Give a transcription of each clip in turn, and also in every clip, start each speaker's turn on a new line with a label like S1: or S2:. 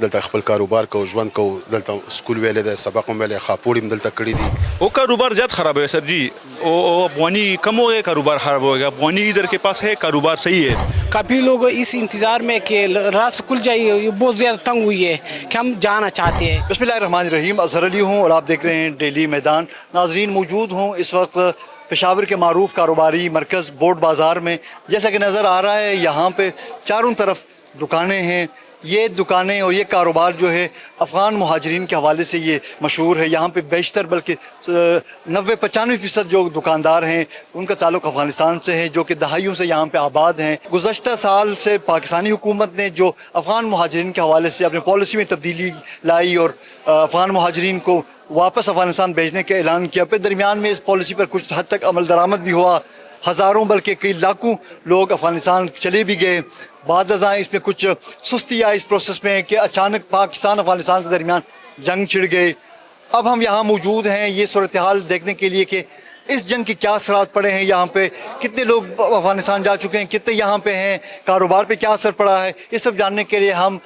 S1: دلته خپل کاروبار کوو، ژوند کوو، دلته school valley دی، سبق هم ویلی، خاپوړي هم دلته کړي دي.
S2: وہ کاروبار زیادہ خراب ہے سر جی، افغانی کم ہو گئے، کاروبار خراب ہو گیا. افغانی ادھر کے پاس ہے، کاروبار صحیح ہے.
S3: کافی لوگ اس انتظار میں کہ رات کھل جائے، یہ بہت زیادہ تنگ ہوئی ہے کہ ہم جانا چاہتے ہیں.
S4: بسم اللہ الرحمن الرحیم. اظہر علی ہوں اور آپ دیکھ رہے ہیں ڈیلی میدان. ناظرین، موجود ہوں اس وقت پشاور کے معروف کاروباری مرکز بورڈ بازار میں. جیسا کہ نظر آ رہا ہے یہاں پہ چاروں طرف دکانیں ہیں. یہ دکانیں اور یہ کاروبار جو ہے افغان مہاجرین کے حوالے سے یہ مشہور ہے. یہاں پہ بیشتر بلکہ 90-95% جو دکاندار ہیں ان کا تعلق افغانستان سے ہے، جو کہ دہائیوں سے یہاں پہ آباد ہیں. گزشتہ سال سے پاکستانی حکومت نے جو افغان مہاجرین کے حوالے سے اپنے پالیسی میں تبدیلی لائی اور افغان مہاجرین کو واپس افغانستان بھیجنے کا اعلان کیا، پھر درمیان میں اس پالیسی پر کچھ حد تک عمل درآمد بھی ہوا. ہزاروں بلکہ کئی لاکھوں لوگ افغانستان چلے بھی گئے. بعد ازاں اس میں کچھ سستی آئی اس پروسیس میں کہ اچانک پاکستان افغانستان کے درمیان جنگ چھڑ گئے. اب ہم یہاں موجود ہیں یہ صورتحال دیکھنے کے لیے کہ اس جنگ کے کیا اثرات پڑے ہیں، یہاں پہ کتنے لوگ افغانستان جا چکے ہیں، کتنے یہاں پہ ہیں، کاروبار پہ کیا اثر پڑا ہے. یہ سب جاننے کے لیے ہم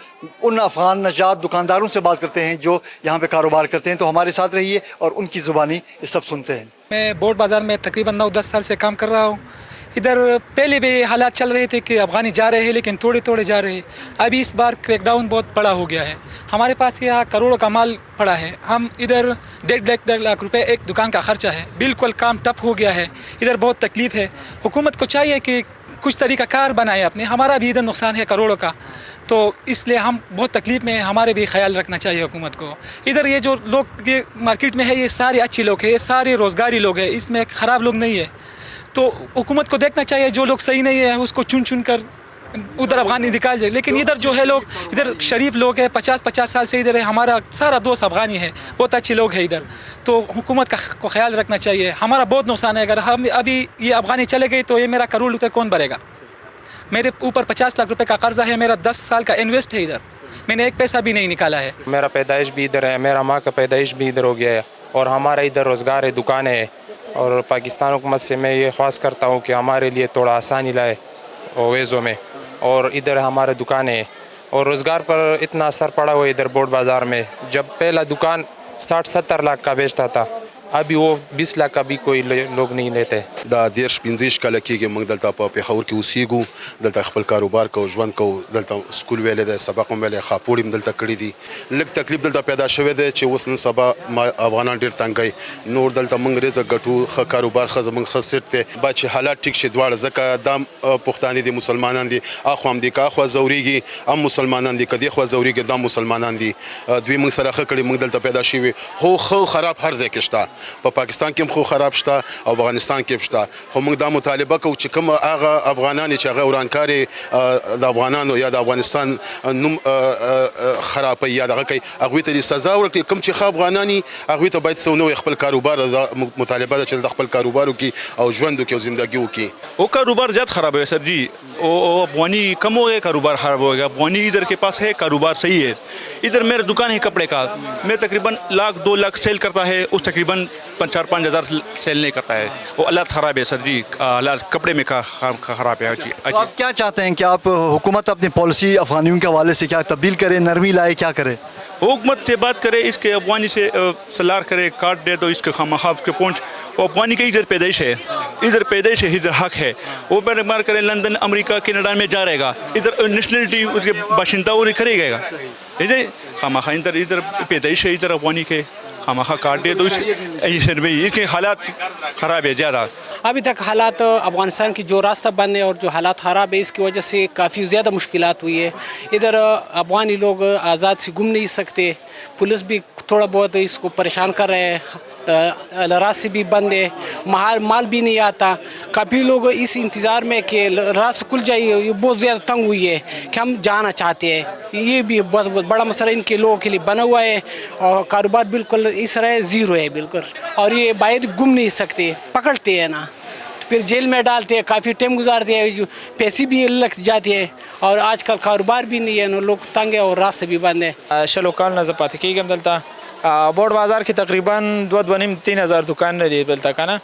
S4: ان افغان نژاد دکانداروں سے بات کرتے ہیں جو یہاں پہ کاروبار کرتے ہیں. تو ہمارے ساتھ رہیے اور ان کی زبانی یہ سب سنتے ہیں.
S5: میں بورڈ بازار میں تقریباً 9-10 سال سے کام کر رہا ہوں. ادھر پہلے بھی حالات چل رہے تھے کہ افغانی جا رہے ہیں لیکن تھوڑے تھوڑے جا رہے ہیں. ابھی اس بار کریک ڈاؤن بہت بڑا ہو گیا ہے. ہمارے پاس یہاں کروڑوں کا مال پڑا ہے. ہم ادھر 1.5 لاکھ روپے ایک دکان کا خرچہ ہے. بالکل کام ٹف ہو گیا ہے. ادھر بہت تکلیف ہے. حکومت کو چاہیے کہ کچھ طریقہ کار بنائے اپنے. ہمارا بھی ادھر نقصان ہے کروڑوں کا، تو اس لیے ہم بہت تکلیف میں ہیں. ہمارے بھی خیال رکھنا چاہیے حکومت کو. ادھر یہ جو لوگ یہ مارکیٹ میں ہے یہ سارے اچھے لوگ ہیں، یہ سارے روزگاری لوگ ہیں، اس میں خراب لوگ نہیں ہے. تو حکومت کو دیکھنا چاہیے جو لوگ صحیح نہیں ہے اس کو چن چن کر ادھر افغانی نکال جائے. لیکن ادھر جو ہے لوگ ادھر شریف لوگ ہیں، 50 سال سے ادھر ہے. ہمارا سارا دوست افغانی ہے، بہت اچھے لوگ ہیں ادھر. تو حکومت کو خیال رکھنا چاہیے. ہمارا بہت نقصان ہے. اگر ہم ابھی یہ افغانی چلے گئے تو یہ میرا کروڑ روپے کون بھرے گا؟ میرے اوپر 50 لاکھ روپے کا قرضہ ہے، میرا 10 سال کا انویسٹ ہے ادھر. میں نے ایک پیسہ بھی نہیں نکالا ہے.
S6: میرا پیدائش بھی ادھر ہے، میرا ماں کا پیدائش بھی ادھر ہو گیا ہے، اور ہمارا ادھر روزگار ہے، دکانیں ہے. اور پاکستان حکومت سے میں یہ خواہش کرتا ہوں کہ ہمارے لیے تھوڑا آسانی لائے ویزوں میں. اور ادھر ہمارے دکانیں ہیں اور روزگار پر اتنا اثر پڑا ہوا ادھر بورڈ بازار میں. جب پہلا دکان 60-70 لاکھ کا بیچتا تھا، ابھی وہ 20 لاکھ کا بھی کوئی لوگ نہیں لیتے.
S1: دا 15 کاله کېږي موږ دلته په پېښور کې اوسېږو، دلته خپل کاروبار کوو، ژوند کوو، دلته سکول ویلی دی، سبق هم ویلی، خاپوړي هم دلته کړي دي. لږ تکلیف دلته پیدا شوی دی چې اوس نن سبا افغانان ډېر تنګی. نور دلته موږ رزق ګټو، ښه کاروبار ښه زموږ ښه سیټ دی. باید چې حالات ټیک شي دواړه، ځکه دا پښتانه دي، مسلمانان دي. اخوا هم دي که اخوا ځورېږي هم مسلمانان دي، که دې خوا ځورېږي دا مسلمانان دي. دوی موږ سره ښه کړي، موږ دلته پیدا شوي. خو ښه خراب هر ځای کې شته. په پاکستان کې هم خو خراب شته او افغانستان کې هم شته. خو موږ دا مطالبه کوو چې کوم هغه افغانان چې هغه ورانکار د افغانانو یا د افغانستان نوم خرابوي یا دغه کوي، هغوی ته دې سزا ورکړي. کوم چې ښه افغانان وي هغوی ته باید څه ونه وایي، خپل کاروبار مطالبه ده چې د خپل کاروبار وکړي او ژوند وکړي او زندګي وکړي.
S2: وہ کاروبار زیادہ خراب ہے سر جی، افغانی کم ہو گئے، کاروبار خراب ہو گیا. افغانی ادھر کے پاس ہے، کاروبار صحیح ہے. ادھر میرا دکان ہے کپڑے کا، میں تقریباً 1-2 لاکھ سیل کرتا ہے، اس تقریباً 4-5 ہزار سیل نہیں کرتا ہے. وہ حالات خراب ہے سر جی، حالات کپڑے میں خراب ہے جی.
S4: تو آپ کیا چاہتے ہیں کہ آپ حکومت اپنی پالیسی افغانیوں کے حوالے سے کیا تبدیل کرے، نرمی لائے، کیا کرے؟
S2: حکومت سے بات کرے، اس کے افغانی سے سلار کرے، کاٹ دے تو اس کے خواہ کے پہنچ. وہ افغانی کی ادھر پیدائش ہے، ادھر پیدائش ہے، ادھر حق ہے. وہ پر مار کرے لندن، امریکہ، کینیڈا میں جا رہے گا، ادھر نیشنلٹی اس کے باشندہ وہ کرے گا. خواہ ادھر پیدائش ہے، ادھر افغانی کے خواہ کاٹ دے تو اس کے حالات خراب ہے زیادہ.
S3: ابھی تک حالات افغانستان کی جو راستہ بند ہے اور جو حالات خراب ہے اس کی وجہ سے کافی زیادہ مشکلات ہوئی ہے. ادھر افغانی لوگ آزاد سے گھوم نہیں سکتے. پولیس بھی تھوڑا بہت اس کو پریشان کر رہے ہیں. راستے بھی بند ہے، مال بھی نہیں آتا. کافی لوگ اس انتظار میں کہ راستے کھل جائے، یہ بہت زیادہ تنگ ہوئی ہے کہ ہم جانا چاہتے ہیں. یہ بھی بہت بڑا مسئلہ ان کے لوگوں کے لیے بنا ہوا ہے، اور کاروبار بالکل اس طرح زیرو ہے بالکل. اور یہ باہر گھوم نہیں سکتے، پکڑتے ہیں نا، پھر جیل میں ڈالتے ہیں، کافی ٹائم گزارتے ہیں، جو پیسے بھی لگ جاتے ہیں، اور آج کل کاروبار بھی نہیں ہے، لوگ تنگ ہے اور راستے بھی بند ہیں.
S7: شلو کال نه زه پاتې کېږم دلته. بورډ بازار کې تقریبا 2,500-3,000 دکان لري دلته که نه.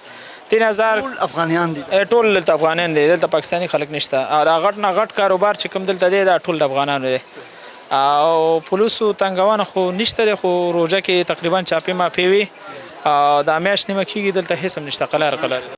S7: 3,000
S4: افغانیان دي.
S7: ټول دلته افغانان دي، دلته پاکستاني خلک نشته. او دا غټ نه غټ کاروبار چې کوم دلته دی دا ټول د افغانانو دی. او پولیسو تنګونه خو نشته دی، خو روژه کې تقریبا چاپې ماپې وي. دا میاشت نیمه کېږي دلته هېڅ هم نشته، قلار.